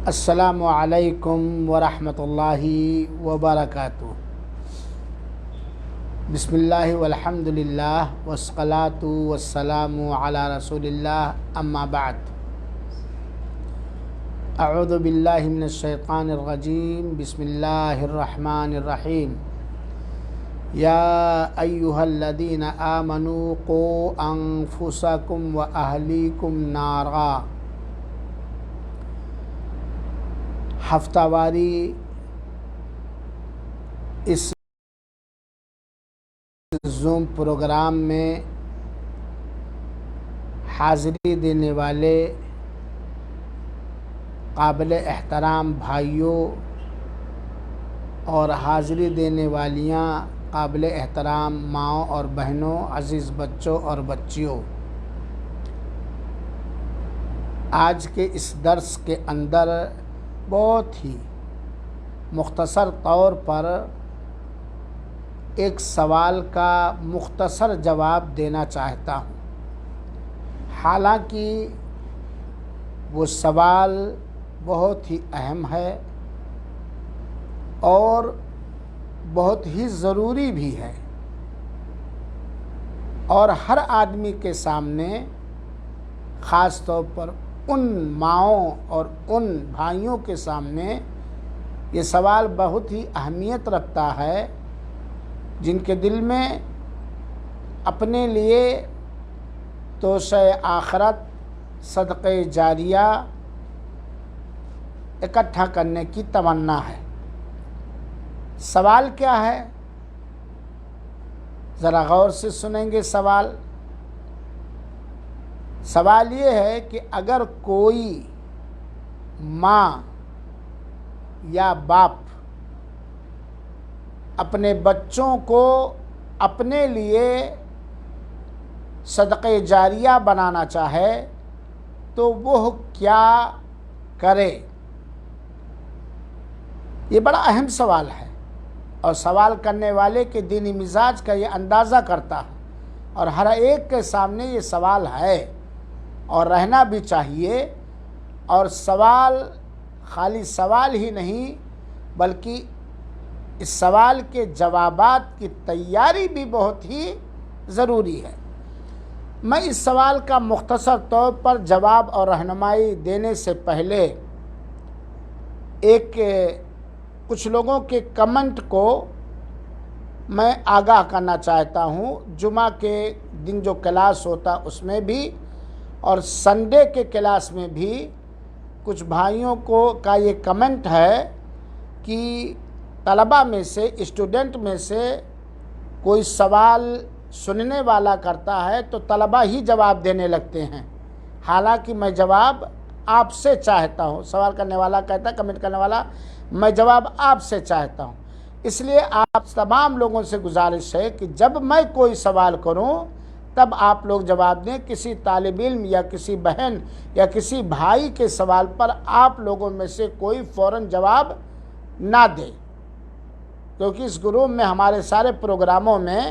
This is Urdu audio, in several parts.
السلام علیکم ورحمۃ اللہ وبرکاتہ۔ بسم اللہ والحمد للہ والصلاۃ والسلام علی رسول اللہ، اما بعد۔ اعوذ باللہ من الشیطان الرجیم، بسم اللہ الرحمن الرحیم۔ یا ایہا الذین آمنوا قوا انفسکم واہلیکم نارا۔ ہفتہ واری اس زوم پروگرام میں حاضری دینے والے قابل احترام بھائیوں اور حاضری دینے والیاں قابل احترام ماؤں اور بہنوں، عزیز بچوں اور بچیوں، آج کے اس درس کے اندر بہت ہی مختصر طور پر ایک سوال کا مختصر جواب دینا چاہتا ہوں۔ حالانکہ وہ سوال بہت ہی اہم ہے اور بہت ہی ضروری بھی ہے، اور ہر آدمی کے سامنے، خاص طور پر ان ماؤں اور ان بھائیوں کے سامنے یہ سوال بہت ہی اہمیت رکھتا ہے، جن کے دل میں اپنے لیے توسع آخرت، صدقہ جاریہ اکٹھا کرنے کی تمنا ہے۔ سوال کیا ہے؟ ذرا غور سے سنیں گے سوال۔ سوال یہ ہے کہ اگر کوئی ماں یا باپ اپنے بچوں کو اپنے لیے صدقہ جاریہ بنانا چاہے تو وہ کیا کرے؟ یہ بڑا اہم سوال ہے، اور سوال کرنے والے کے دینی مزاج کا یہ اندازہ کرتا ہے، اور ہر ایک کے سامنے یہ سوال ہے اور رہنا بھی چاہیے۔ اور سوال خالی سوال ہی نہیں، بلکہ اس سوال کے جوابات کی تیاری بھی بہت ہی ضروری ہے۔ میں اس سوال کا مختصر طور پر جواب اور رہنمائی دینے سے پہلے کچھ لوگوں کے کمنٹ کو میں آگاہ کرنا چاہتا ہوں۔ جمعہ کے دن جو کلاس ہوتا اس میں بھی، اور سنڈے کے کلاس میں بھی کچھ بھائیوں کا یہ کمنٹ ہے کہ طلبہ میں سے، اسٹوڈنٹ میں سے کوئی سوال سننے والا کرتا ہے تو طلبہ ہی جواب دینے لگتے ہیں، حالانکہ میں جواب آپ سے چاہتا ہوں۔ سوال کرنے والا کہتا ہے، کمنٹ کرنے والا، میں جواب آپ سے چاہتا ہوں۔ اس لیے آپ تمام لوگوں سے گزارش ہے کہ جب میں کوئی سوال کروں تب آپ لوگ جواب دیں۔ کسی طالب علم یا کسی بہن یا کسی بھائی کے سوال پر آپ لوگوں میں سے کوئی فوراً جواب نہ دے، کیونکہ اس گروپ میں ہمارے سارے پروگراموں میں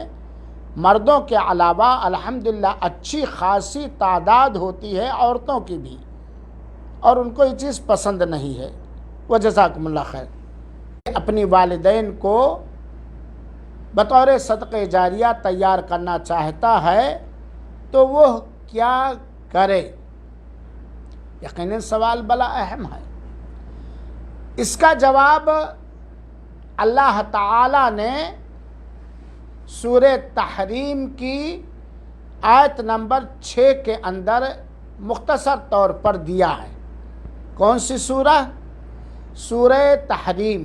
مردوں کے علاوہ الحمدللہ اچھی خاصی تعداد ہوتی ہے عورتوں کی بھی، اور ان کو یہ چیز پسند نہیں ہے۔ وجزاکم اللہ خیر۔ اپنی والدین کو بطور صدقہ جاریہ تیار کرنا چاہتا ہے تو وہ کیا کرے؟ یقیناً سوال بڑا اہم ہے۔ اس کا جواب اللہ تعالی نے سورہ تحریم کی آیت نمبر 6 کے اندر مختصر طور پر دیا ہے۔ کون سی سورہ؟ سورہ تحریم،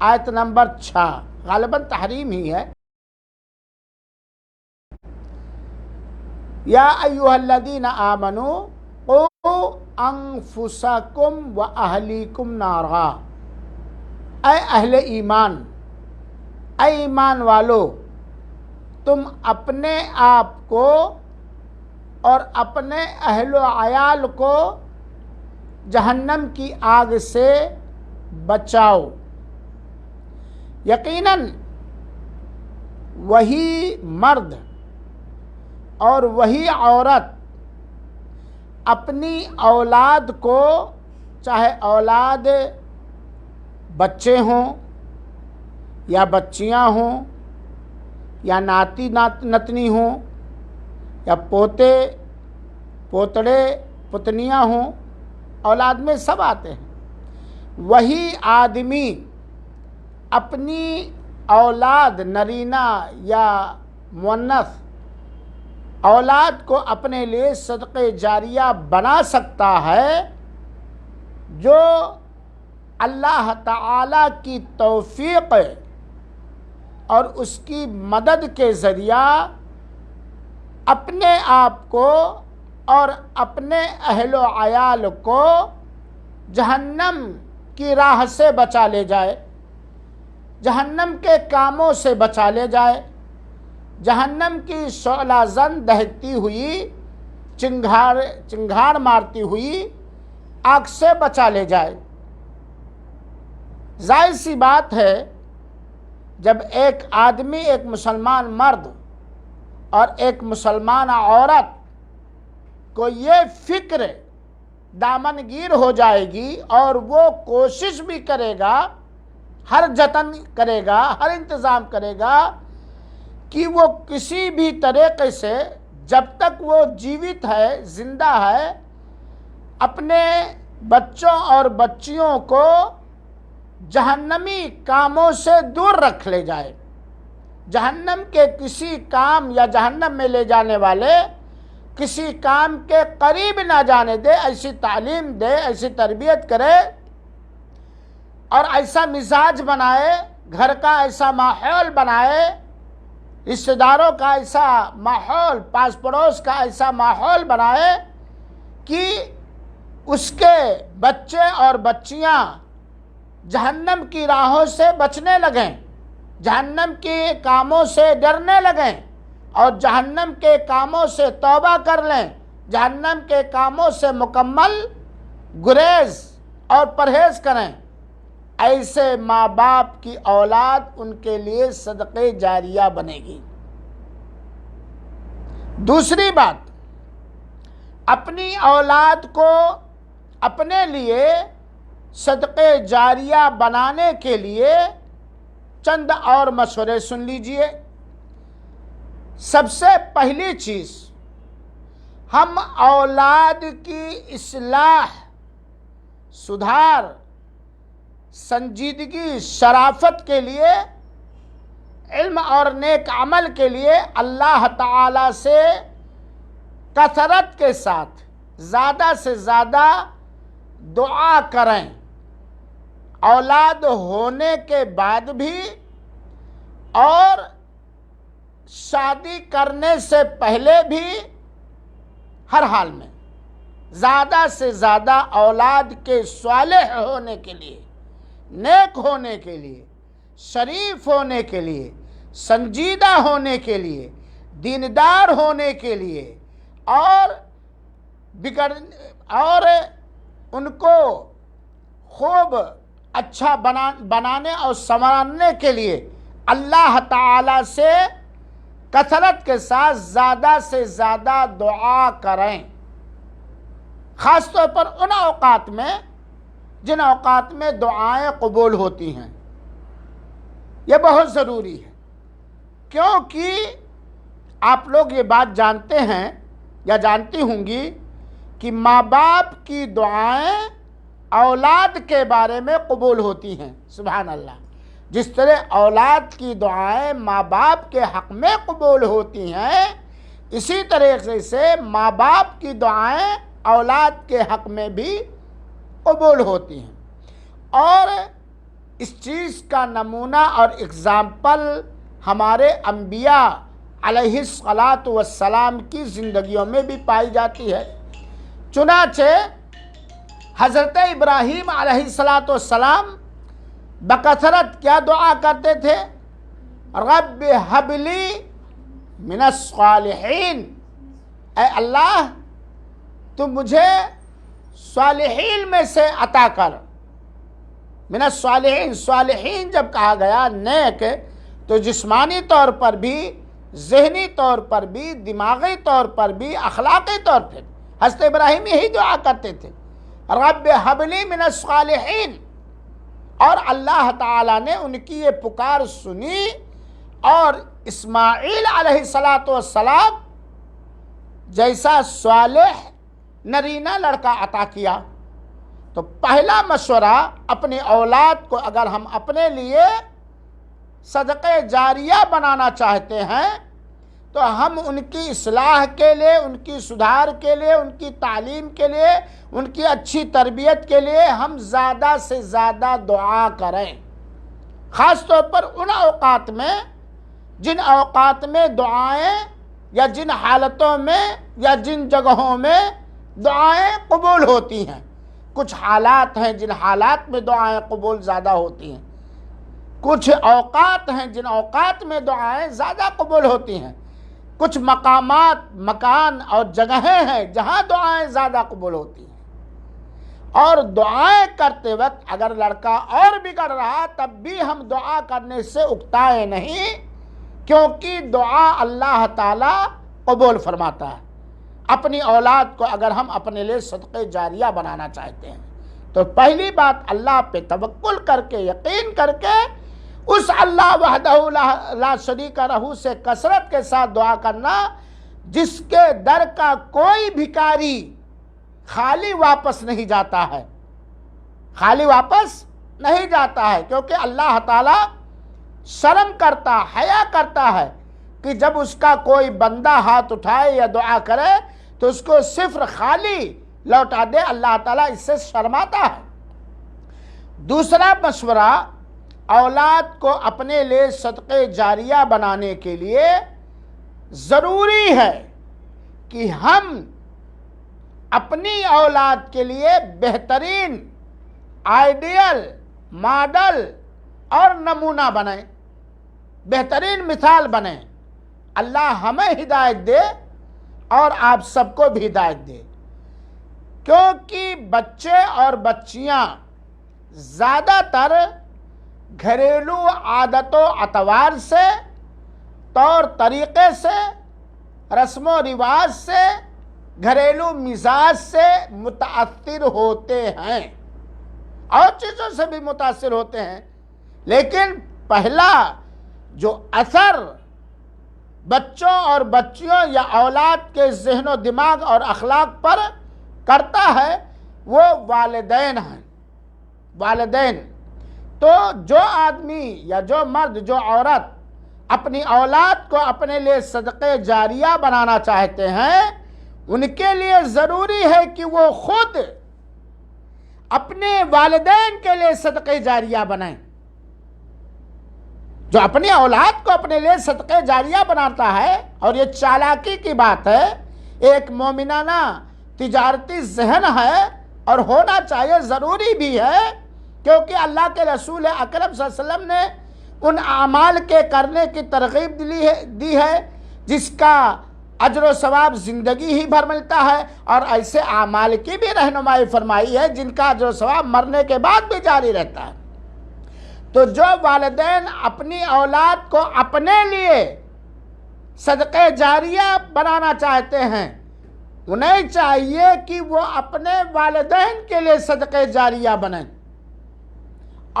آیت نمبر 6، غالباً تحریم ہی ہے۔ یا ایھا الذین آمنوا قوا انفسکم واہلیکم نارا۔ اے اہل ایمان، اے ایمان والو، تم اپنے آپ کو اور اپنے اہل و عیال کو جہنم کی آگ سے بچاؤ۔ یقیناً وہی مرد اور وہی عورت اپنی اولاد کو چاہے اولاد بچے ہوں یا بچیاں ہوں یا ناتی نتنی ہوں یا پوتے پوتڑے پتنیاں ہوں، اولاد میں سب آتے ہیں۔ وہی آدمی اپنی اولاد نرینہ یا مؤنث اولاد کو اپنے لیے صدقہ جاریہ بنا سکتا ہے جو اللہ تعالی کی توفیق اور اس کی مدد کے ذریعہ اپنے آپ کو اور اپنے اہل و عیال کو جہنم کی راہ سے بچا لے جائے، جہنم کے کاموں سے بچا لے جائے، جہنم کی شعلہ زن دہتی ہوئی چنگھاڑ مارتی ہوئی آگ سے بچا لے جائے۔ ظاہر سی بات ہے جب ایک آدمی، ایک مسلمان مرد اور ایک مسلمان عورت کو یہ فکر دامنگیر ہو جائے گی اور وہ کوشش بھی کرے گا، ہر جتن کرے گا، ہر انتظام کرے گا کہ وہ کسی بھی طریقے سے جب تک وہ جیوت ہے، زندہ ہے، اپنے بچوں اور بچیوں کو جہنمی کاموں سے دور رکھ لے جائے، جہنم کے کسی کام یا جہنم میں لے جانے والے کسی کام کے قریب نہ جانے دے، ایسی تعلیم دے، ایسی تربیت کرے اور ایسا مزاج بنائے، گھر کا ایسا ماحول بنائے، رشتہ داروں کا ایسا ماحول، پاس پڑوس کا ایسا ماحول بنائے کہ اس کے بچے اور بچیاں جہنم کی راہوں سے بچنے لگیں، جہنم کے کاموں سے ڈرنے لگیں اور جہنم کے کاموں سے توبہ کر لیں، جہنم کے کاموں سے مکمل گریز اور پرہیز کریں۔ ایسے ماں باپ کی اولاد ان کے لیے صدقہ جاریہ بنے گی۔ دوسری بات، اپنی اولاد کو اپنے لیے صدقہ جاریہ بنانے کے لیے چند اور مشورے سن لیجئے۔ سب سے پہلی چیز، ہم اولاد کی اصلاح، سدھار، سنجیدگی، شرافت کے لیے، علم اور نیک عمل کے لیے اللہ تعالی سے کثرت کے ساتھ زیادہ سے زیادہ دعا کریں۔ اولاد ہونے کے بعد بھی اور شادی کرنے سے پہلے بھی، ہر حال میں زیادہ سے زیادہ اولاد کے صالح ہونے کے لیے، نیک ہونے کے لیے، شریف ہونے کے لیے، سنجیدہ ہونے کے لیے، دیندار ہونے کے لیے اور ان کو خوب اچھا بنانے اور سنوارنے کے لیے اللہ تعالی سے کثرت کے ساتھ زیادہ سے زیادہ دعا کریں، خاص طور پر ان اوقات میں جن اوقات میں دعائیں قبول ہوتی ہیں۔ یہ بہت ضروری ہے، کیونکہ آپ لوگ یہ بات جانتے ہیں یا جانتی ہوں گی کہ ماں باپ کی دعائیں اولاد کے بارے میں قبول ہوتی ہیں۔ سبحان اللہ، جس طرح اولاد کی دعائیں ماں باپ کے حق میں قبول ہوتی ہیں، اسی طریقے سے ماں باپ کی دعائیں اولاد کے حق میں بھی قبول ہوتی ہیں۔ اور اس چیز کا نمونہ اور اگزامپل ہمارے انبیاء علیہ الصلاۃ والسلام کی زندگیوں میں بھی پائی جاتی ہے۔ چنانچہ حضرت ابراہیم علیہ الصلاۃ والسلام بکثرت کیا دعا کرتے تھے؟ رب ہب لی من الصالحین، اے اللہ تو مجھے صالحین میں سے عطا کر۔ من الصالحین، صالحین جب کہا گیا نیک، تو جسمانی طور پر بھی، ذہنی طور پر بھی، دماغی طور پر بھی، اخلاقی طور پر حضرت ابراہیم یہی دعا کرتے تھے، رب ہب لی من الصالحین، اور اللہ تعالیٰ نے ان کی یہ پکار سنی اور اسماعیل علیہ السلام جیسا صالح نرینہ لڑکا عطا کیا۔ تو پہلا مشورہ، اپنی اولاد کو اگر ہم اپنے لیے صدقہ جاریہ بنانا چاہتے ہیں تو ہم ان کی اصلاح کے لیے، ان کی سدھار کے لیے، ان کی تعلیم کے لیے، ان کی اچھی تربیت کے لیے ہم زیادہ سے زیادہ دعا کریں، خاص طور پر ان اوقات میں جن اوقات میں دعائیں یا جن حالتوں میں یا جن جگہوں میں دعائیں قبول ہوتی ہیں۔ کچھ حالات ہیں جن حالات میں دعائیں قبول زیادہ ہوتی ہیں، کچھ اوقات ہیں جن اوقات میں دعائیں زیادہ قبول ہوتی ہیں، کچھ مقامات، مکان اور جگہیں ہیں جہاں دعائیں زیادہ قبول ہوتی ہیں۔ اور دعائیں کرتے وقت اگر لڑکا اور بگڑ رہا تب بھی ہم دعا کرنے سے اکتائیں نہیں، کیونکہ دعا اللہ تعالیٰ قبول فرماتا ہے۔ اپنی اولاد کو اگر ہم اپنے لیے صدقہ جاریہ بنانا چاہتے ہیں تو پہلی بات اللہ پہ توکل کر کے، یقین کر کے، اس اللہ وحدہ لا شریک لہ سے کثرت کے ساتھ دعا کرنا جس کے در کا کوئی بھکاری خالی واپس نہیں جاتا ہے، خالی واپس نہیں جاتا ہے، کیونکہ اللہ تعالیٰ شرم کرتا، حیا کرتا ہے کہ جب اس کا کوئی بندہ ہاتھ اٹھائے یا دعا کرے تو اس کو صفر خالی لوٹا دے، اللہ تعالیٰ اس سے شرماتا ہے۔ دوسرا مشورہ، اولاد کو اپنے لیے صدقہ جاریہ بنانے کے لیے ضروری ہے کہ ہم اپنی اولاد کے لیے بہترین، آئیڈیل، ماڈل اور نمونہ بنیں، بہترین مثال بنیں۔ اللہ ہمیں ہدایت دے اور آپ سب کو بھی ہدایت دے، کیونکہ بچے اور بچیاں زیادہ تر گھریلو عادت و اطوار سے، طور طریقے سے، رسم و رواج سے، گھریلو مزاج سے متاثر ہوتے ہیں، اور چیزوں سے بھی متاثر ہوتے ہیں، لیکن پہلا جو اثر بچوں اور بچیوں یا اولاد کے ذہن و دماغ اور اخلاق پر کرتا ہے وہ والدین ہیں۔ والدین تو جو آدمی یا جو مرد، جو عورت اپنی اولاد کو اپنے لیے صدقہ جاریہ بنانا چاہتے ہیں، ان کے لیے ضروری ہے کہ وہ خود اپنے والدین کے لیے صدقہ جاریہ بنائیں۔ جو اپنی اولاد کو اپنے لیے صدقہ جاریہ بناتا ہے، اور یہ چالاکی کی بات ہے، ایک مومنانہ تجارتی ذہن ہے اور ہونا چاہیے، ضروری بھی ہے، کیونکہ اللہ کے رسول اکرم صلی اللہ علیہ وسلم نے ان اعمال کے کرنے کی ترغیب دی ہے جس کا اجر و ثواب زندگی ہی بھر ملتا ہے، اور ایسے اعمال کی بھی رہنمائی فرمائی ہے جن کا اجر و ثواب مرنے کے بعد بھی جاری رہتا ہے۔ تو جو والدین اپنی اولاد کو اپنے لیے صدقہ جاریہ بنانا چاہتے ہیں، انہیں چاہیے کہ وہ اپنے والدین کے لیے صدقہ جاریہ بنیں،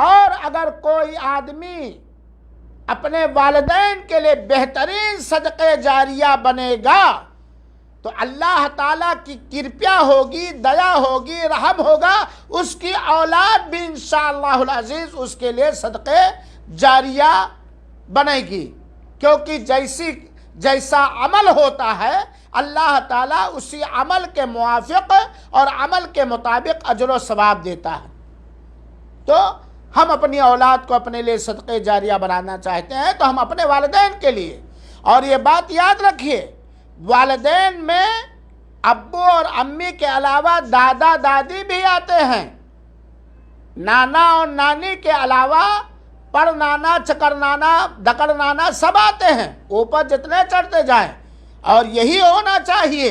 اور اگر کوئی آدمی اپنے والدین کے لیے بہترین صدقہ جاریہ بنے گا تو اللہ تعالیٰ کی کرپیا ہوگی، دیا ہوگی، رحم ہوگا، اس کی اولاد بھی انشاءاللہ العزیز اس کے لیے صدقہ جاریہ بنے گی، کیونکہ جیسا عمل ہوتا ہے اللہ تعالیٰ اسی عمل کے موافق اور عمل کے مطابق اجر و ثواب دیتا ہے۔ تو ہم اپنی اولاد کو اپنے لیے صدقہ جاریہ بنانا چاہتے ہیں تو ہم اپنے والدین کے لیے، اور یہ بات یاد رکھیے، والدین میں ابو اور امی کے علاوہ دادا دادی بھی آتے ہیں، نانا اور نانی کے علاوہ پڑ نانا، چکر نانا، دکڑ نانا سب آتے ہیں، اوپر جتنے چڑھتے جائیں۔ اور یہی ہونا چاہیے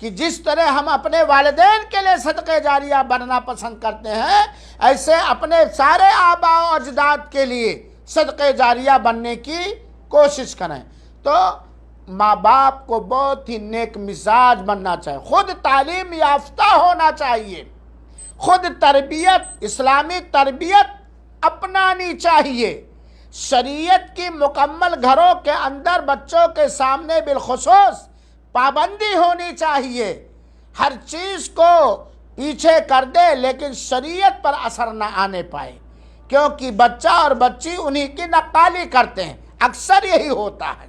کہ جس طرح ہم اپنے والدین کے لیے صدقہ جاریہ بننا پسند کرتے ہیں، ایسے اپنے سارے آباء و اجداد کے لیے صدقہ جاریہ بننے کی کوشش کریں۔ تو ماں باپ کو بہت ہی نیک مزاج بننا چاہیے، خود تعلیم یافتہ ہونا چاہیے، خود تربیت، اسلامی تربیت اپنانی چاہیے۔ شریعت کی مکمل گھروں کے اندر بچوں کے سامنے بالخصوص پابندی ہونی چاہیے۔ ہر چیز کو پیچھے کر دے لیکن شریعت پر اثر نہ آنے پائے، کیونکہ بچہ اور بچی انہی کی نقالی کرتے ہیں، اکثر یہی ہوتا ہے۔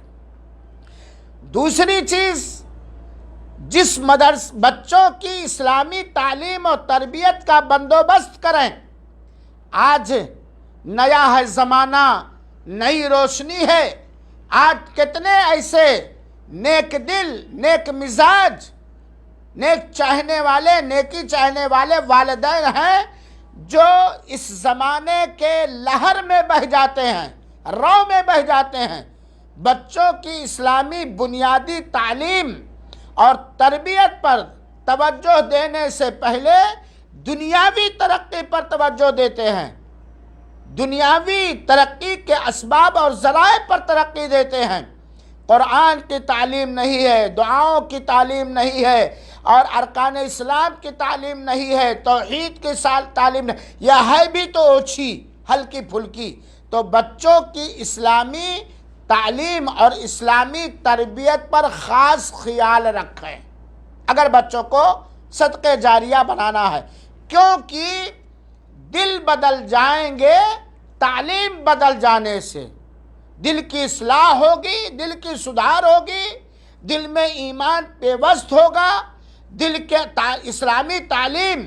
دوسری چیز، جس بچوں کی اسلامی تعلیم اور تربیت کا بندوبست کریں۔ آج نیا ہے زمانہ، نئی روشنی ہے۔ آج کتنے ایسے نیک دل، نیک مزاج، نیکی چاہنے والے والدین ہیں جو اس زمانے کے لہر میں بہہ جاتے ہیں، رو میں بہہ جاتے ہیں۔ بچوں کی اسلامی بنیادی تعلیم اور تربیت پر توجہ دینے سے پہلے دنیاوی ترقی پر توجہ دیتے ہیں، دنیاوی ترقی کے اسباب اور ذرائع پر ترقی دیتے ہیں۔ قرآن کی تعلیم نہیں ہے، دعاؤں کی تعلیم نہیں ہے، اور ارکان اسلام کی تعلیم نہیں ہے، توحید کی تعلیم نہیں، یہ ہے بھی تو اوچھی ہلکی پھلکی۔ تو بچوں کی اسلامی تعلیم اور اسلامی تربیت پر خاص خیال رکھیں اگر بچوں کو صدقہ جاریہ بنانا ہے، کیونکہ دل بدل جائیں گے تعلیم بدل جانے سے۔ دل کی اصلاح ہوگی، دل کی سدھار ہوگی، دل میں ایمان پیوست ہوگا، دل کے اسلامی تعلیم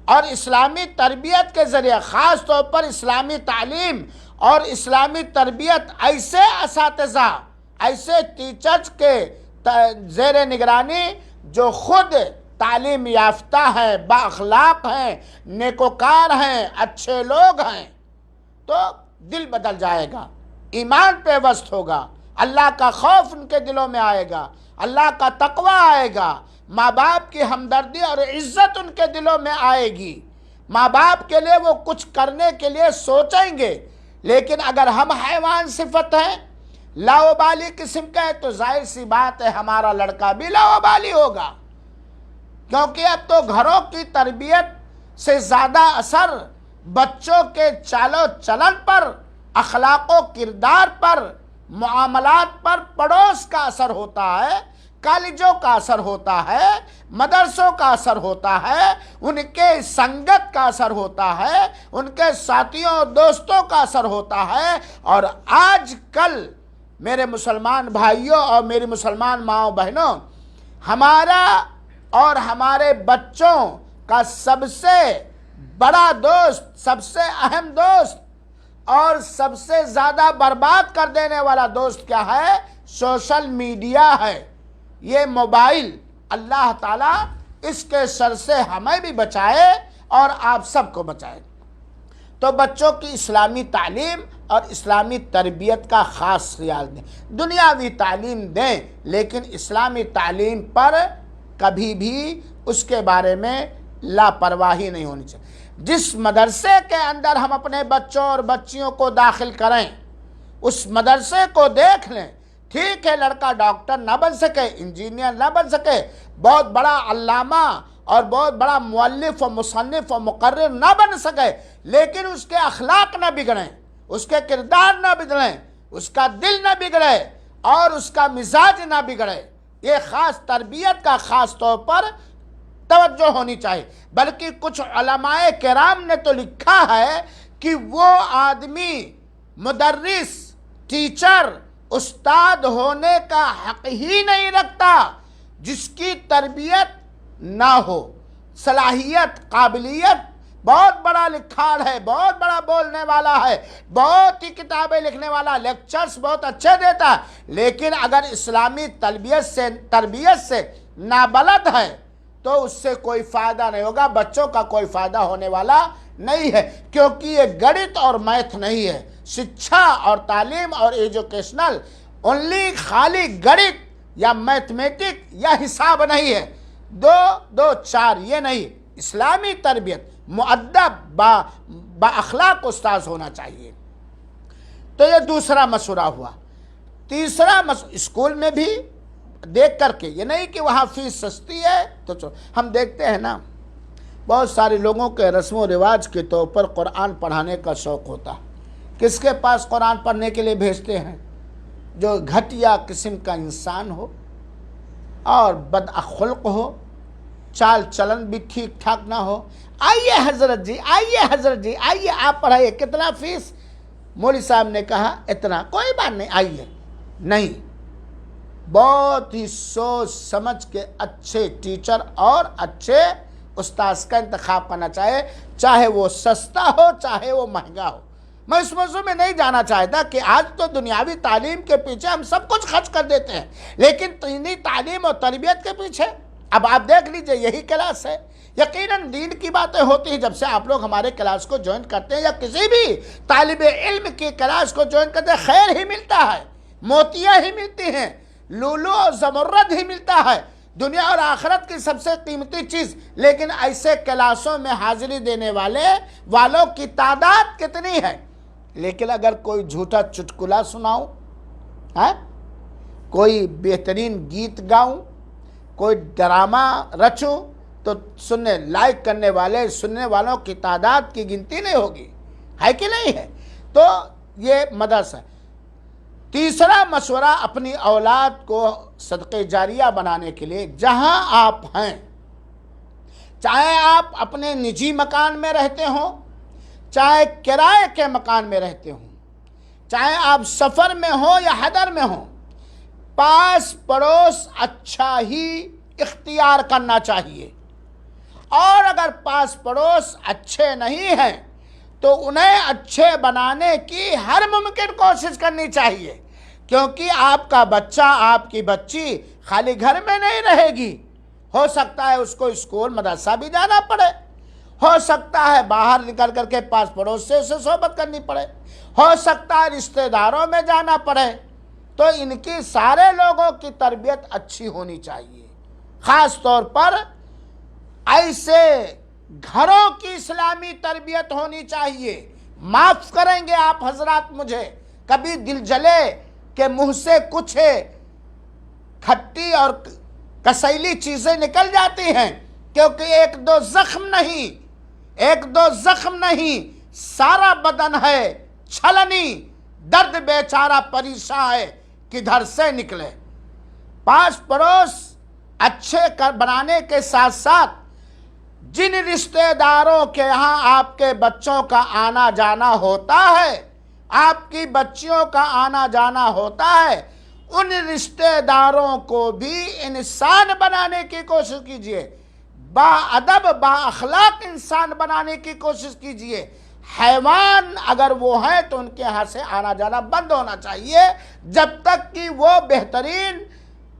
اور اسلامی تربیت کے ذریعے، خاص طور پر اسلامی تعلیم اور اسلامی تربیت ایسے اساتذہ، ایسے ٹیچرز کے زیر نگرانی جو خود تعلیم یافتہ ہیں، با اخلاق ہیں، نیکوکار ہیں، اچھے لوگ ہیں، تو دل بدل جائے گا، ایمان پیوست ہوگا، اللہ کا خوف ان کے دلوں میں آئے گا، اللہ کا تقوی آئے گا، ماں باپ کی ہمدردی اور عزت ان کے دلوں میں آئے گی، ماں باپ کے لیے وہ کچھ کرنے کے لیے سوچیں گے۔ لیکن اگر ہم حیوان صفت ہیں، لاوبالی قسم کا ہے، تو ظاہر سی بات ہے ہمارا لڑکا بھی لاوبالی ہوگا، کیونکہ اب تو گھروں کی تربیت سے زیادہ اثر بچوں کے چال و چلن پر، اخلاق و کردار پر، معاملات پر، پڑوس کا اثر ہوتا ہے، کالجوں کا اثر ہوتا ہے، مدرسوں کا اثر ہوتا ہے، ان کے سنگت کا اثر ہوتا ہے، ان کے ساتھیوں اور دوستوں کا اثر ہوتا ہے۔ اور آج کل میرے مسلمان بھائیوں اور میری مسلمان ماؤں بہنوں، ہمارا اور ہمارے بچوں کا سب سے بڑا دوست، سب سے اہم دوست اور سب سے زیادہ برباد کر دینے والا دوست کیا ہے؟ سوشل میڈیا ہے، یہ موبائل۔ اللہ تعالیٰ اس کے شر سے ہمیں بھی بچائے اور آپ سب کو بچائے۔ تو بچوں کی اسلامی تعلیم اور اسلامی تربیت کا خاص خیال دیں، دنیاوی تعلیم دیں لیکن اسلامی تعلیم پر کبھی بھی اس کے بارے میں لاپرواہی نہیں ہونی چاہیے۔ جس مدرسے کے اندر ہم اپنے بچوں اور بچیوں کو داخل کریں، اس مدرسے کو دیکھ لیں۔ ٹھیک ہے لڑکا ڈاکٹر نہ بن سکے، انجینئر نہ بن سکے، بہت بڑا علامہ اور بہت بڑا مؤلف و مصنف و مقرر نہ بن سکے، لیکن اس کے اخلاق نہ بگڑیں، اس کے کردار نہ بگڑیں، اس کا دل نہ بگڑے اور اس کا مزاج نہ بگڑے۔ یہ خاص تربیت کا خاص طور پر توجہ ہونی چاہیے۔ بلکہ کچھ علماء کرام نے تو لکھا ہے کہ وہ آدمی مدرس، ٹیچر، استاد ہونے کا حق ہی نہیں رکھتا جس کی تربیت نہ ہو، صلاحیت، قابلیت، بہت بڑا لکھاڑ ہے، بہت بڑا بولنے والا ہے، بہت ہی کتابیں لکھنے والا، لیکچرز بہت اچھے دیتا ہے، لیکن اگر اسلامی تربیت سے نابلد ہے تو اس سے کوئی فائدہ نہیں ہوگا، بچوں کا کوئی فائدہ ہونے والا نہیں ہے، کیونکہ یہ گڑت اور میتھ نہیں ہے۔ شکشا اور تعلیم اور ایجوکیشنل اونلی خالی گڑت یا میتھمیٹک یا حساب نہیں ہے، دو دو چار یہ نہیں۔ اسلامی تربیت مؤدب با اخلاق استاذ ہونا چاہیے۔ تو یہ دوسرا مشورہ ہوا۔ تیسرا اسکول میں بھی دیکھ کر کے، یہ نہیں کہ وہاں فیس سستی ہے تو ہم دیکھتے ہیں نا، بہت سارے لوگوں کے رسم و رواج کے طور پر قرآن پڑھانے کا شوق ہوتا ہے. کس کے پاس قرآن پڑھنے کے لیے بھیجتے ہیں؟ جو گھٹیا قسم کا انسان ہو اور بد اخلاق ہو، چال چلن بھی ٹھیک ٹھاک نہ ہو. آئیے حضرت جی، آئیے حضرت جی، آئیے آپ پڑھائیے. کتنا فیس؟ مولوی صاحب نے کہا اتنا. کوئی بات نہیں، آئیے. نہیں، بہت ہی سوچ سمجھ کے اچھے ٹیچر اور اچھے استاذ کا انتخاب کرنا چاہے وہ سستا ہو چاہے وہ مہنگا ہو. میں اس موضوع میں نہیں جانا چاہتا کہ آج تو دنیاوی تعلیم کے پیچھے ہم سب کچھ خرچ کر دیتے ہیں، لیکن دینی تعلیم اور تربیت کے پیچھے اب آپ دیکھ لیجئے یہی کلاس ہے. یقیناً دین کی باتیں ہوتی ہیں. جب سے آپ لوگ ہمارے کلاس کو جوائن کرتے ہیں یا کسی بھی طالب علم کی کلاس کو جوائن کرتے ہیں، خیر ہی ملتا ہے، موتیاں ہی ملتی ہیں، لولو اور زمرد ہی ملتا ہے، دنیا اور آخرت کی سب سے قیمتی چیز. لیکن ایسے کلاسوں میں حاضری دینے والوں کی تعداد کتنی ہے؟ لیکن اگر کوئی جھوٹا چٹکلا سناؤں، کوئی بہترین گیت گاؤں، کوئی ڈرامہ رچوں، تو لائک کرنے سننے والوں کی تعداد کی گنتی نہیں ہوگی. ہے کہ نہیں ہے؟ تو یہ مدرسہ. تیسرا مشورہ اپنی اولاد کو صدقہ جاریہ بنانے کے لیے، جہاں آپ ہیں، چاہے آپ اپنے نجی مکان میں رہتے ہوں، چاہے کرائے کے مکان میں رہتے ہوں، چاہے آپ سفر میں ہوں یا حضر میں ہوں، پاس پڑوس اچھا ہی اختیار کرنا چاہیے. اور اگر پاس پڑوس اچھے نہیں ہیں تو انہیں اچھے بنانے کی ہر ممکن کوشش کرنی چاہیے، کیونکہ آپ کا بچہ، آپ کی بچی خالی گھر میں نہیں رہے گی. ہو سکتا ہے اس کو اسکول مدرسہ بھی جانا پڑے، ہو سکتا ہے باہر نکل کر کے پاس پڑوس سے اسے صحبت کرنی پڑے، ہو سکتا ہے رشتہ داروں میں جانا پڑے. تو ان کی سارے لوگوں کی تربیت اچھی ہونی چاہیے. خاص طور پر ایسے گھروں کی اسلامی تربیت ہونی چاہیے. معاف کریں گے آپ حضرات مجھے، کبھی دل جلے کہ منہ سے کچھ کھٹی اور کسیلی چیزیں نکل جاتی ہیں، کیونکہ ایک دو زخم نہیں، سارا بدن ہے چھلنی، درد بیچارہ پریشان ہے، کدھر سے نکلے. پاس پڑوس اچھے بنانے کے ساتھ ساتھ جن رشتہ داروں کے ہاں آپ کے بچوں کا آنا جانا ہوتا ہے، آپ کی بچیوں کا آنا جانا ہوتا ہے، ان رشتہ داروں کو بھی انسان بنانے کی کوشش کیجیے، با ادب با اخلاق انسان بنانے کی کوشش کیجیے. حیوان اگر وہ ہیں تو ان کے ہاں سے آنا جانا بند ہونا چاہیے، جب تک کہ وہ بہترین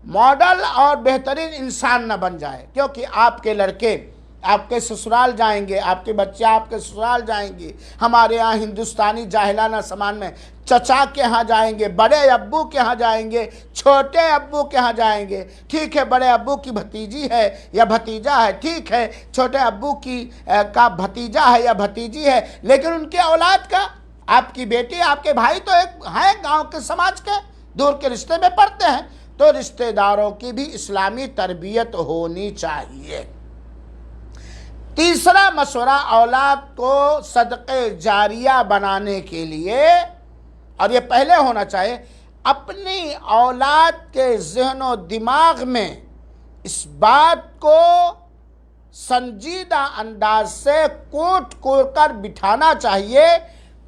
ماڈل اور بہترین انسان نہ بن جائے. کیونکہ آپ کے لڑکے آپ کے سسرال جائیں گے، آپ کے بچے آپ کے سسرال جائیں گے. ہمارے ہاں ہندوستانی جاہلانہ سامان میں چچا کے ہاں جائیں گے، بڑے ابو کے ہاں جائیں گے، چھوٹے ابو کے ہاں جائیں گے. ٹھیک ہے، بڑے ابو کی بھتیجی ہے یا بھتیجا ہے، ٹھیک ہے، چھوٹے ابو کا بھتیجا ہے یا بھتیجی ہے، لیکن ان کے اولاد کا، آپ کی بیٹی، آپ کے بھائی تو ایک ہیں گاؤں کے سماج کے، دور کے رشتے میں پڑتے ہیں. تو رشتہ داروں کی بھی اسلامی تربیت ہونی چاہیے. تیسرا مشورہ اولاد کو صدقہ جاریہ بنانے کے لیے، اور یہ پہلے ہونا چاہیے، اپنی اولاد کے ذہن و دماغ میں اس بات کو سنجیدہ انداز سے کوٹ کر بٹھانا چاہیے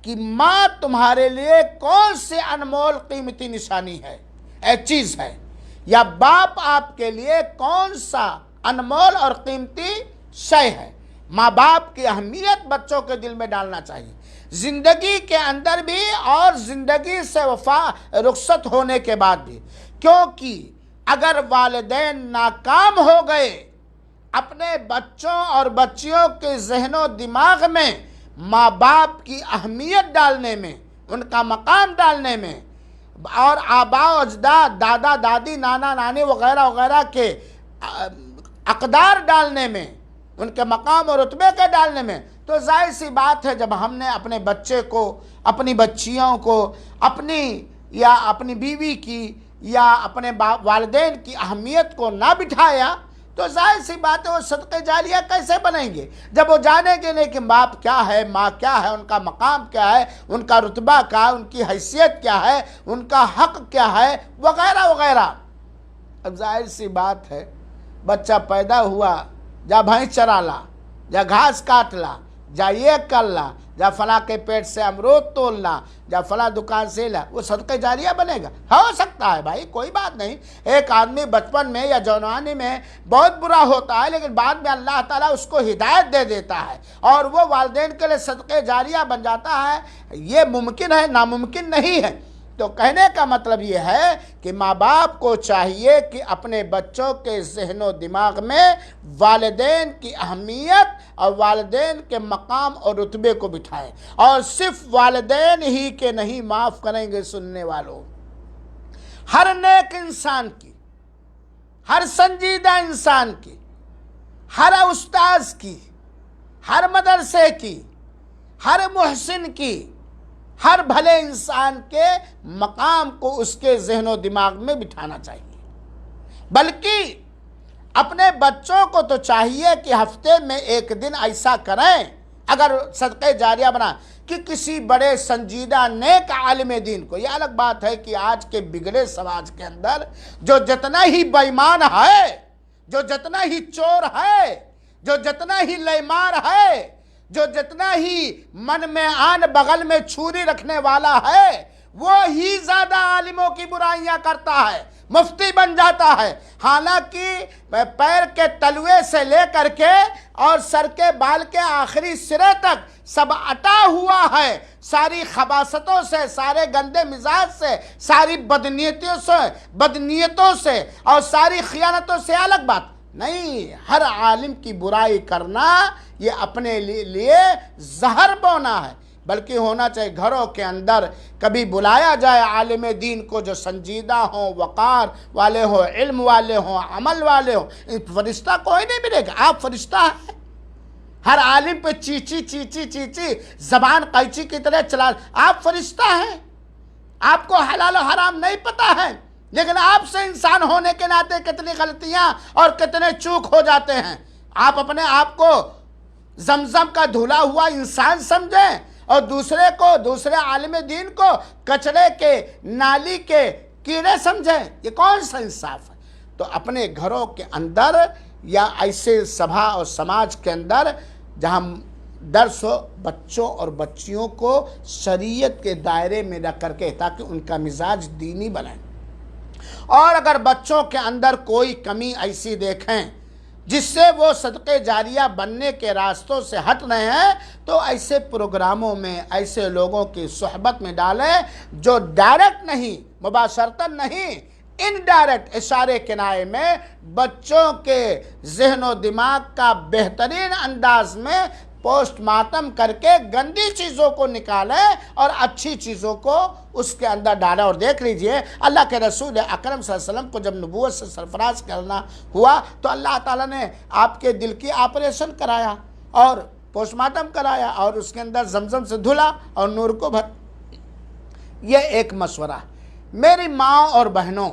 کہ ماں تمہارے لیے کون سے انمول قیمتی نشانی ہے، چیز ہے، یا باپ آپ کے لیے کون سا انمول اور قیمتی شے ہے. ماں باپ کی اہمیت بچوں کے دل میں ڈالنا چاہیے، زندگی کے اندر بھی اور زندگی سے رخصت ہونے کے بعد بھی. کیونکہ اگر والدین ناکام ہو گئے اپنے بچوں اور بچیوں کے ذہن و دماغ میں ماں باپ کی اہمیت ڈالنے میں، ان کا مقام ڈالنے میں، اور آباء و اجداد، دادا دادی، نانا نانی وغیرہ وغیرہ کے اقدار ڈالنے میں، ان کے مقام اور رتبے کے ڈالنے میں، تو ظاہر سی بات ہے جب ہم نے اپنے بچے کو، اپنی بچیوں کو، اپنی بیوی کی یا اپنے والدین کی اہمیت کو نہ بٹھایا تو ظاہر سی بات ہے وہ صدقے جاریہ کیسے بنیں گے جب وہ جانیں گے نہیں کہ باپ کیا ہے، ماں کیا ہے، ان کا مقام کیا ہے، ان کا رتبہ کیا ہے، ان کی حیثیت کیا ہے، ان کا حق کیا ہے، وغیرہ وغیرہ۔ اب ظاہر سی بات ہے بچہ پیدا ہوا، جا بھینس چرا لا، جا گھاس کاٹ لا، جا یہ کر لا، جا فلاں کے پیٹ سے امرود تول لا، جا فلاں دکان سے لا، وہ صدقہ جاریہ بنے گا؟ ہو سکتا ہے بھائی، کوئی بات نہیں۔ ایک آدمی بچپن میں یا جوانی میں بہت برا ہوتا ہے، لیکن بعد میں اللہ تعالیٰ اس کو ہدایت دے دیتا ہے اور وہ والدین کے لیے صدقہ جاریہ بن جاتا ہے۔ یہ ممکن ہے، ناممکن نہیں ہے۔ تو کہنے کا مطلب یہ ہے کہ ماں باپ کو چاہیے کہ اپنے بچوں کے ذہن و دماغ میں والدین کی اہمیت اور والدین کے مقام اور رتبے کو بٹھائیں، اور صرف والدین ہی کے نہیں، معاف کریں گے سننے والوں، ہر نیک انسان کی، ہر سنجیدہ انسان کی، ہر استاذ کی، ہر مدرسے کی، ہر محسن کی، ہر بھلے انسان کے مقام کو اس کے ذہن و دماغ میں بٹھانا چاہیے۔ بلکہ اپنے بچوں کو تو چاہیے کہ ہفتے میں ایک دن ایسا کریں، اگر صدقہ جاریہ بنا، کہ کسی بڑے سنجیدہ نیک عالم دین کو۔ یہ الگ بات ہے کہ آج کے بگڑے سماج کے اندر جو جتنا ہی بے ایمان ہے، جو جتنا ہی چور ہے، جو جتنا ہی لیمار ہے، جو جتنا ہی من میں آن بغل میں چھری رکھنے والا ہے، وہ ہی زیادہ عالموں کی برائیاں کرتا ہے، مفتی بن جاتا ہے، حالانکہ پیر کے تلوے سے لے کر کے اور سر کے بال کے آخری سرے تک سب اٹا ہوا ہے، ساری خباثتوں سے، سارے گندے مزاج سے، ساری بدنیتوں سے اور ساری خیانتوں سے۔ الگ بات نہیں، ہر عالم کی برائی کرنا یہ اپنے لیے زہر بونا ہے، بلکہ ہونا چاہیے گھروں کے اندر کبھی بلایا جائے عالم دین کو جو سنجیدہ ہوں، وقار والے ہوں، علم والے ہوں، عمل والے ہوں۔ فرشتہ کوئی نہیں ملے گا، آپ فرشتہ ہیں۔ ہر عالم پہ چیچی چیچی چیچی زبان قیچی کی طرح چلا، آپ فرشتہ ہیں، آپ کو حلال و حرام نہیں پتہ ہے، لیکن آپ سے انسان ہونے کے ناطے کتنی غلطیاں اور کتنے چوک ہو جاتے ہیں۔ آپ اپنے آپ کو زمزم کا دھلا ہوا انسان سمجھیں اور دوسرے عالم دین کو کچرے کے نالی کے کیڑے سمجھیں، یہ کون سا انصاف ہے؟ تو اپنے گھروں کے اندر یا ایسے سبھا اور سماج کے اندر جہاں درس ہو، بچوں اور بچیوں کو شریعت کے دائرے میں رکھ کر کے، تاکہ ان کا مزاج دینی بنے۔ اور اگر بچوں کے اندر کوئی کمی ایسی دیکھیں جس سے وہ صدقے جاریہ بننے کے راستوں سے ہٹ رہے ہیں، تو ایسے پروگراموں میں ایسے لوگوں کی صحبت میں ڈالیں جو ڈائریکٹ نہیں، مباشرتاً نہیں، انڈائریکٹ اشارے کنائے میں بچوں کے ذہن و دماغ کا بہترین انداز میں پوسٹ مارٹم کر کے گندی چیزوں کو نکالیں اور اچھی چیزوں کو اس کے اندر ڈالیں۔ اور دیکھ لیجئے اللہ کے رسول اکرم صلی اللہ علیہ وسلم کو جب نبوت سے سرفراز کرنا ہوا تو اللہ تعالیٰ نے آپ کے دل کی آپریشن کرایا اور پوسٹ مارٹم کرایا اور اس کے اندر زمزم سے دھلا اور نور کو بھر۔ یہ ایک مشورہ میری ماں اور بہنوں،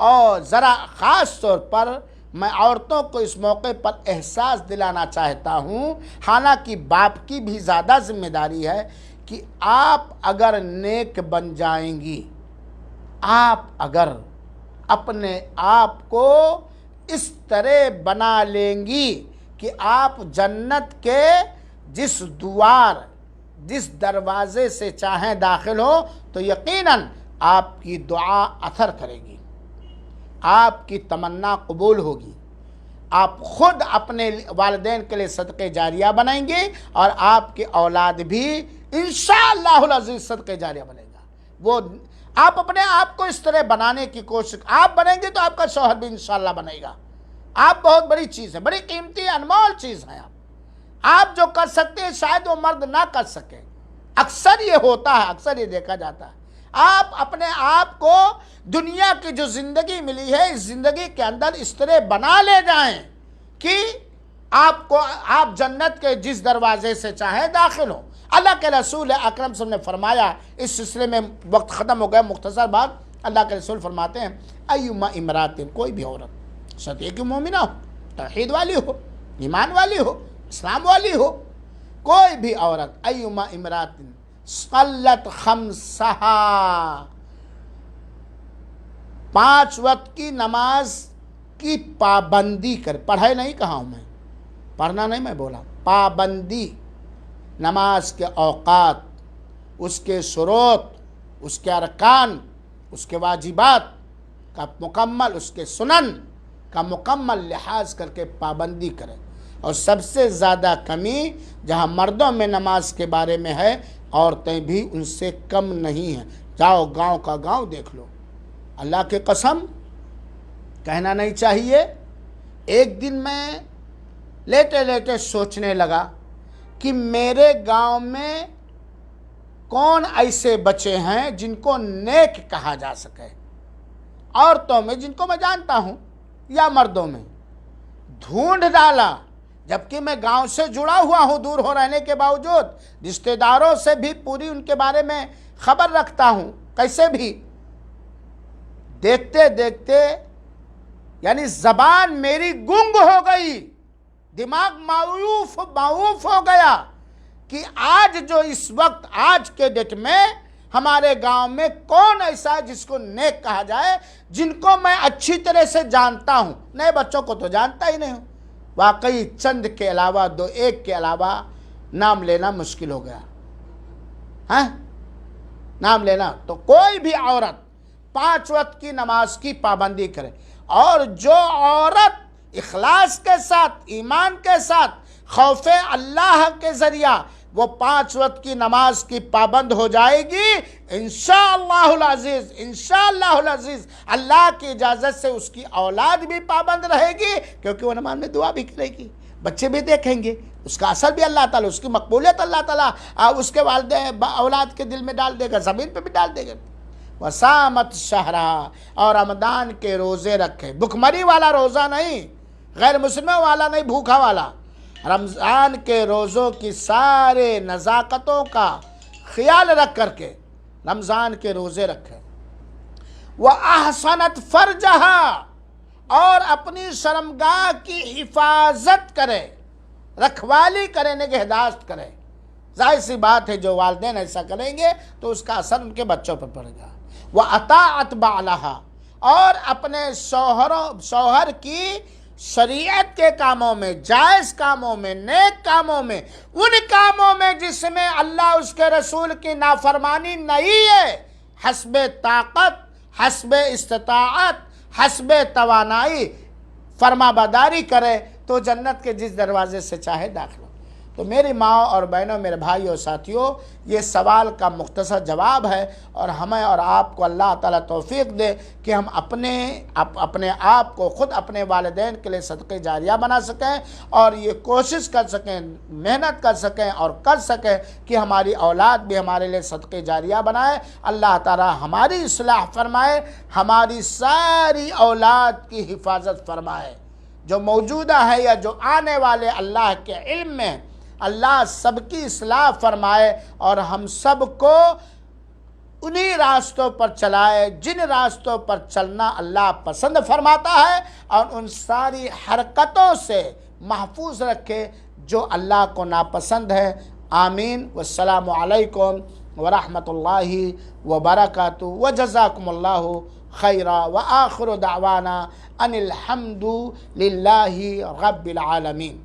اور ذرا خاص طور پر میں عورتوں کو اس موقع پر احساس دلانا چاہتا ہوں، حالانکہ باپ کی بھی زیادہ ذمہ داری ہے، کہ آپ اگر نیک بن جائیں گی، آپ اگر اپنے آپ کو اس طرح بنا لیں گی کہ آپ جنت کے جس دروازے سے چاہیں داخل ہو، تو یقیناً آپ کی دعا اثر کرے گی، آپ کی تمنا قبول ہوگی، آپ خود اپنے والدین کے لیے صدقے جاریہ بنائیں گے اور آپ کی اولاد بھی انشاءاللہ العزیز صدقے جاریہ بنے گا۔ وہ آپ اپنے آپ کو اس طرح بنانے کی کوشش، آپ بنیں گے تو آپ کا شوہر بھی انشاءاللہ بنے گا۔ آپ بہت بڑی چیز ہے، بڑی قیمتی انمول چیز ہے۔ آپ جو کر سکتے ہیں شاید وہ مرد نہ کر سکے، اکثر یہ ہوتا ہے، اکثر یہ دیکھا جاتا ہے۔ آپ اپنے آپ کو دنیا کی جو زندگی ملی ہے، اس زندگی کے اندر اس طرح بنا لے جائیں کہ آپ جنت کے جس دروازے سے چاہیں داخل ہوں۔ اللہ کے رسول اکرم صلی اللہ علیہ وسلم نے فرمایا، اس سلسلے میں وقت ختم ہو گیا، مختصر بات، اللہ کے رسول فرماتے ہیں ایما امراتن، کوئی بھی عورت، شرط یہ کہ مومنہ ہو، توحید والی ہو، ایمان والی ہو، اسلام والی ہو، کوئی بھی عورت ایما امرات صلت خمسہا 5 وقت کی نماز کی پابندی کرے. پڑھائی نہیں کہا ہوں میں، پڑھنا نہیں میں بولا، پابندی، نماز کے اوقات، اس کے شروط، اس کے ارکان، اس کے واجبات کا مکمل، اس کے سنن کا مکمل لحاظ کر کے پابندی کرے. اور سب سے زیادہ کمی جہاں مردوں میں نماز کے بارے میں ہے، عورتیں بھی ان سے کم نہیں ہیں. جاؤ گاؤں کا گاؤں دیکھ لو، اللہ کی قسم کہنا نہیں چاہیے. ایک دن میں لیٹے لیٹے سوچنے لگا کہ میرے گاؤں میں کون ایسے بچے ہیں جن کو نیک کہا جا سکے، عورتوں میں جن کو میں جانتا ہوں یا مردوں میں. ڈھونڈ ڈالا، جبکہ میں گاؤں سے جڑا ہوا ہوں، دور ہو رہنے کے باوجود رشتہ داروں سے بھی پوری ان کے بارے میں خبر رکھتا ہوں. کیسے بھی دیکھتے دیکھتے یعنی زبان میری گنگ ہو گئی، دماغ معوف ہو گیا کہ آج جو اس وقت آج کے ڈیٹ میں ہمارے گاؤں میں کون ایسا ہے جس کو نیک کہا جائے، جن کو میں اچھی طرح سے جانتا ہوں. نئے بچوں کو تو جانتا ہی نہیں ہوں. واقعی چند کے علاوہ، 2-1 کے علاوہ نام لینا مشکل ہو گیا. ہاں نام لینا. تو کوئی بھی عورت 5 وقت کی نماز کی پابندی کرے. اور جو عورت اخلاص کے ساتھ، ایمان کے ساتھ، خوف اللہ کے ذریعہ وہ 5 وقت کی نماز کی پابند ہو جائے گی، انشاءاللہ العزیز، انشاءاللہ العزیز اللہ کی اجازت سے اس کی اولاد بھی پابند رہے گی، کیونکہ وہ نماز میں دعا بھی کرے گی، بچے بھی دیکھیں گے، اس کا اثر بھی اللہ تعالیٰ، اس کی مقبولیت اللہ تعالیٰ اس کے والدین اولاد کے دل میں ڈال دے گا، زمین پہ بھی ڈال دے گا. وسامت شہرہ، اور رمضان کے روزے رکھے. بھکمری والا روزہ نہیں، غیر مسلموں والا نہیں، بھوکا والا. رمضان کے روزوں کی سارے نزاکتوں کا خیال رکھ کر کے رمضان کے روزے رکھے. وَأَحْسَنَتْ فَرْجَهَا، اور اپنی شرمگاہ کی حفاظت کرے، رکھوالی کرے، نگہداشت کرے. ظاہر سی بات ہے جو والدین ایسا کریں گے تو اس کا اثر ان کے بچوں پر پڑے گا. وَأَطَاعَتْ بَعْلَهَا، اور اپنے شوہر کی شریعت کے کاموں میں، جائز کاموں میں، نیک کاموں میں، ان کاموں میں جس میں اللہ اس کے رسول کی نافرمانی نہیں ہے، حسب طاقت، حسب استطاعت، حسب توانائی فرما برداری کرے تو جنت کے جس دروازے سے چاہے داخل ہو. تو میری ماں اور بہنوں، میرے بھائیوں، ساتھیوں، یہ سوال کا مختصر جواب ہے. اور ہمیں اور آپ کو اللہ تعالیٰ توفیق دے کہ ہم اپنے آپ کو خود اپنے والدین کے لیے صدقہ جاریہ بنا سکیں، اور یہ کوشش کر سکیں، محنت کر سکیں اور کر سکیں کہ ہماری اولاد بھی ہمارے لیے صدقہ جاریہ بنائے. اللہ تعالیٰ ہماری اصلاح فرمائے، ہماری ساری اولاد کی حفاظت فرمائے، جو موجودہ ہے یا جو آنے والے اللہ کے علم میں. اللہ سب کی اصلاح فرمائے اور ہم سب کو انہی راستوں پر چلائے جن راستوں پر چلنا اللہ پسند فرماتا ہے، اور ان ساری حرکتوں سے محفوظ رکھے جو اللہ کو ناپسند ہے. آمین. والسلام علیکم ورحمۃ اللہ وبرکاتہ، وجزاکم اللہ خیرا، وآخر دعوانا ان الحمد للہ رب العالمین.